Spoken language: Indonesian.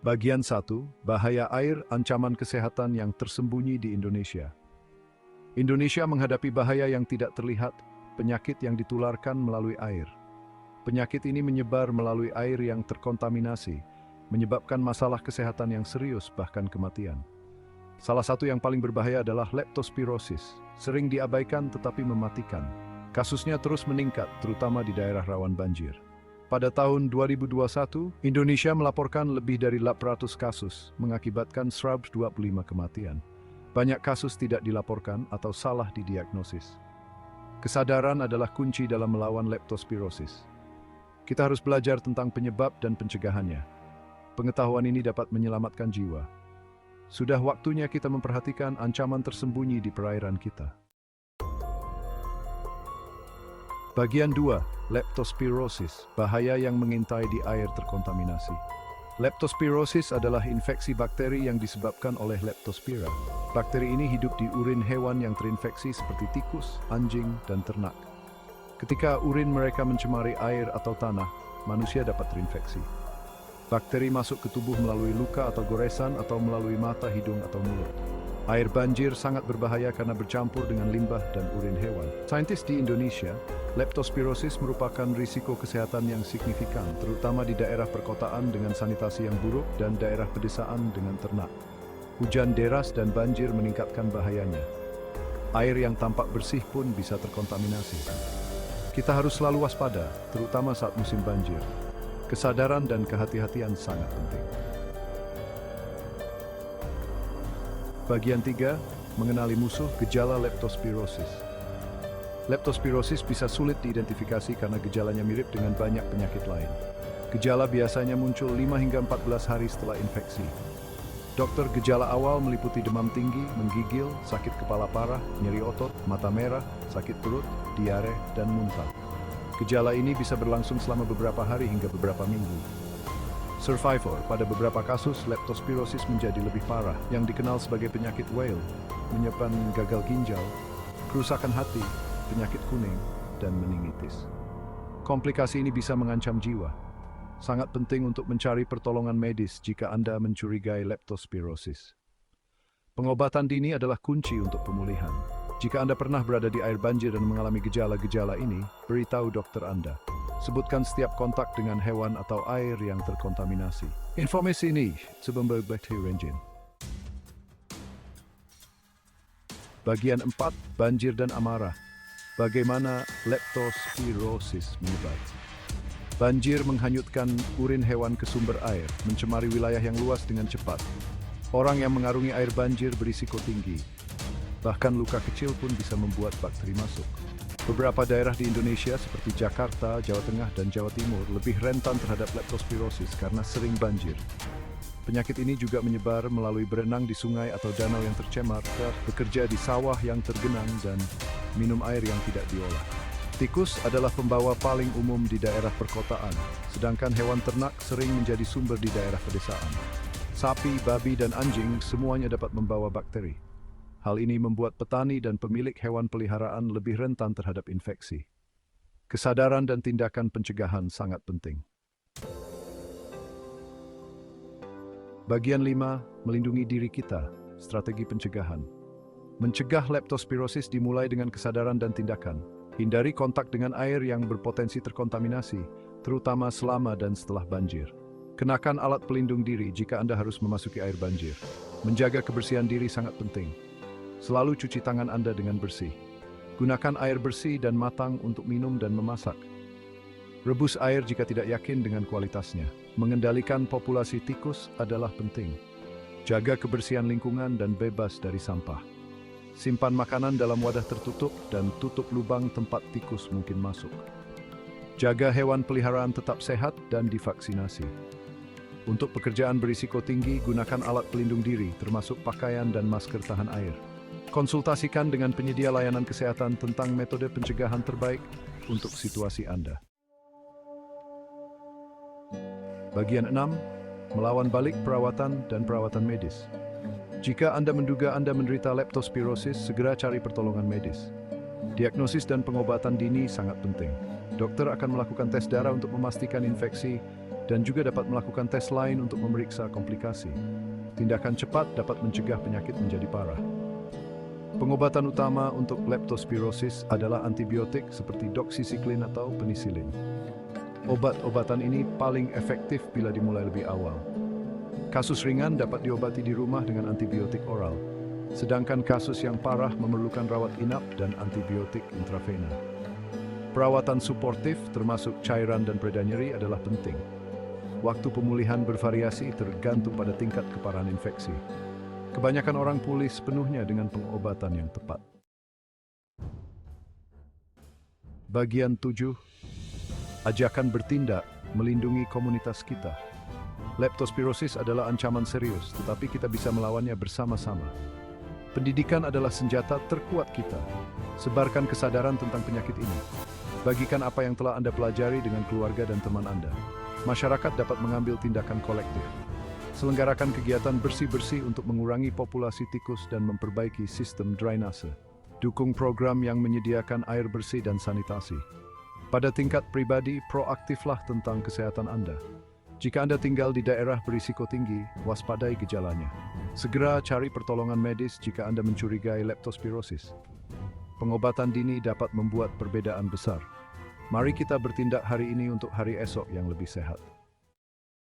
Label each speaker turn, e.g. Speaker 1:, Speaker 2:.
Speaker 1: Bagian 1, Bahaya Air, Ancaman Kesehatan yang Tersembunyi di Indonesia. Indonesia menghadapi bahaya yang tidak terlihat, penyakit yang ditularkan melalui air. Penyakit ini menyebar melalui air yang terkontaminasi, menyebabkan masalah kesehatan yang serius bahkan kematian. Salah satu yang paling berbahaya adalah leptospirosis, sering diabaikan tetapi mematikan. Kasusnya terus meningkat, terutama di daerah rawan banjir. Pada tahun 2021, Indonesia melaporkan lebih dari 800 kasus, mengakibatkan 125 kematian. Banyak kasus tidak dilaporkan atau salah didiagnosis. Kesadaran adalah kunci dalam melawan leptospirosis. Kita harus belajar tentang penyebab dan pencegahannya. Pengetahuan ini dapat menyelamatkan jiwa. Sudah waktunya kita memperhatikan ancaman tersembunyi di perairan kita. Bagian 2, leptospirosis, bahaya yang mengintai di air terkontaminasi. Leptospirosis adalah infeksi bakteri yang disebabkan oleh Leptospira. Bakteri ini hidup di urin hewan yang terinfeksi seperti tikus, anjing, dan ternak. Ketika urin mereka mencemari air atau tanah, manusia dapat terinfeksi. Bakteri masuk ke tubuh melalui luka atau goresan atau melalui mata, hidung, atau mulut. Air banjir sangat berbahaya karena bercampur dengan limbah dan urin hewan. Saintis di Indonesia, leptospirosis merupakan risiko kesehatan yang signifikan, terutama di daerah perkotaan dengan sanitasi yang buruk dan daerah pedesaan dengan ternak. Hujan deras dan banjir meningkatkan bahayanya. Air yang tampak bersih pun bisa terkontaminasi. Kita harus selalu waspada, terutama saat musim banjir. Kesadaran dan kehati-hatian sangat penting. Bagian 3, mengenali musuh, gejala leptospirosis. Leptospirosis bisa sulit diidentifikasi karena gejalanya mirip dengan banyak penyakit lain. Gejala biasanya muncul 5 hingga 14 hari setelah infeksi. Dokter gejala awal meliputi demam tinggi, menggigil, sakit kepala parah, nyeri otot, mata merah, sakit perut, diare, dan muntah. Gejala ini bisa berlangsung selama beberapa hari hingga beberapa minggu. Survivor, pada beberapa kasus leptospirosis menjadi lebih parah, yang dikenal sebagai penyakit whale, menyebabkan gagal ginjal, kerusakan hati, penyakit kuning, dan meningitis. Komplikasi ini bisa mengancam jiwa. Sangat penting untuk mencari pertolongan medis jika Anda mencurigai leptospirosis. Pengobatan dini adalah kunci untuk pemulihan. Jika Anda pernah berada di air banjir dan mengalami gejala-gejala ini, beritahu dokter Anda. Sebutkan setiap kontak dengan hewan atau air yang terkontaminasi. Informasi ini sumber bakteri renjin. Bagian 4, banjir dan amarah. Bagaimana leptospirosis menyebar? Banjir menghanyutkan urin hewan ke sumber air, mencemari wilayah yang luas dengan cepat. Orang yang mengarungi air banjir berisiko tinggi. Bahkan luka kecil pun bisa membuat bakteri masuk. Beberapa daerah di Indonesia seperti Jakarta, Jawa Tengah, dan Jawa Timur lebih rentan terhadap leptospirosis karena sering banjir. Penyakit ini juga menyebar melalui berenang di sungai atau danau yang tercemar, bekerja di sawah yang tergenang, dan minum air yang tidak diolah. Tikus adalah pembawa paling umum di daerah perkotaan, sedangkan hewan ternak sering menjadi sumber di daerah pedesaan. Sapi, babi, dan anjing semuanya dapat membawa bakteri. Hal ini membuat petani dan pemilik hewan peliharaan lebih rentan terhadap infeksi. Kesadaran dan tindakan pencegahan sangat penting. Bagian 5, melindungi diri kita, strategi pencegahan. Mencegah leptospirosis dimulai dengan kesadaran dan tindakan. Hindari kontak dengan air yang berpotensi terkontaminasi, terutama selama dan setelah banjir. Kenakan alat pelindung diri jika Anda harus memasuki air banjir. Menjaga kebersihan diri sangat penting. Selalu cuci tangan Anda dengan bersih. Gunakan air bersih dan matang untuk minum dan memasak. Rebus air jika tidak yakin dengan kualitasnya. Mengendalikan populasi tikus adalah penting. Jaga kebersihan lingkungan dan bebas dari sampah. Simpan makanan dalam wadah tertutup dan tutup lubang tempat tikus mungkin masuk. Jaga hewan peliharaan tetap sehat dan divaksinasi. Untuk pekerjaan berisiko tinggi, gunakan alat pelindung diri, termasuk pakaian dan masker tahan air. Konsultasikan dengan penyedia layanan kesehatan tentang metode pencegahan terbaik untuk situasi Anda. Bagian 6, melawan balik perawatan dan perawatan medis. Jika Anda menduga Anda menderita leptospirosis, segera cari pertolongan medis. Diagnosis dan pengobatan dini sangat penting. Dokter akan melakukan tes darah untuk memastikan infeksi dan juga dapat melakukan tes lain untuk memeriksa komplikasi. Tindakan cepat dapat mencegah penyakit menjadi parah. Pengobatan utama untuk leptospirosis adalah antibiotik seperti doxycycline atau penisilin. Obat-obatan ini paling efektif bila dimulai lebih awal. Kasus ringan dapat diobati di rumah dengan antibiotik oral, sedangkan kasus yang parah memerlukan rawat inap dan antibiotik intravena. Perawatan suportif termasuk cairan dan pereda nyeri adalah penting. Waktu pemulihan bervariasi tergantung pada tingkat keparahan infeksi. Kebanyakan orang pulih sepenuhnya dengan pengobatan yang tepat. Bagian 7. Ajakan bertindak melindungi komunitas kita. Leptospirosis adalah ancaman serius, tetapi kita bisa melawannya bersama-sama. Pendidikan adalah senjata terkuat kita. Sebarkan kesadaran tentang penyakit ini. Bagikan apa yang telah Anda pelajari dengan keluarga dan teman Anda. Masyarakat dapat mengambil tindakan kolektif. Selenggarakan kegiatan bersih-bersih untuk mengurangi populasi tikus dan memperbaiki sistem drainase. Dukung program yang menyediakan air bersih dan sanitasi. Pada tingkat pribadi, proaktiflah tentang kesehatan Anda. Jika Anda tinggal di daerah berisiko tinggi, waspadai gejalanya. Segera cari pertolongan medis jika Anda mencurigai leptospirosis. Pengobatan dini dapat membuat perbedaan besar. Mari kita bertindak hari ini untuk hari esok yang lebih sehat.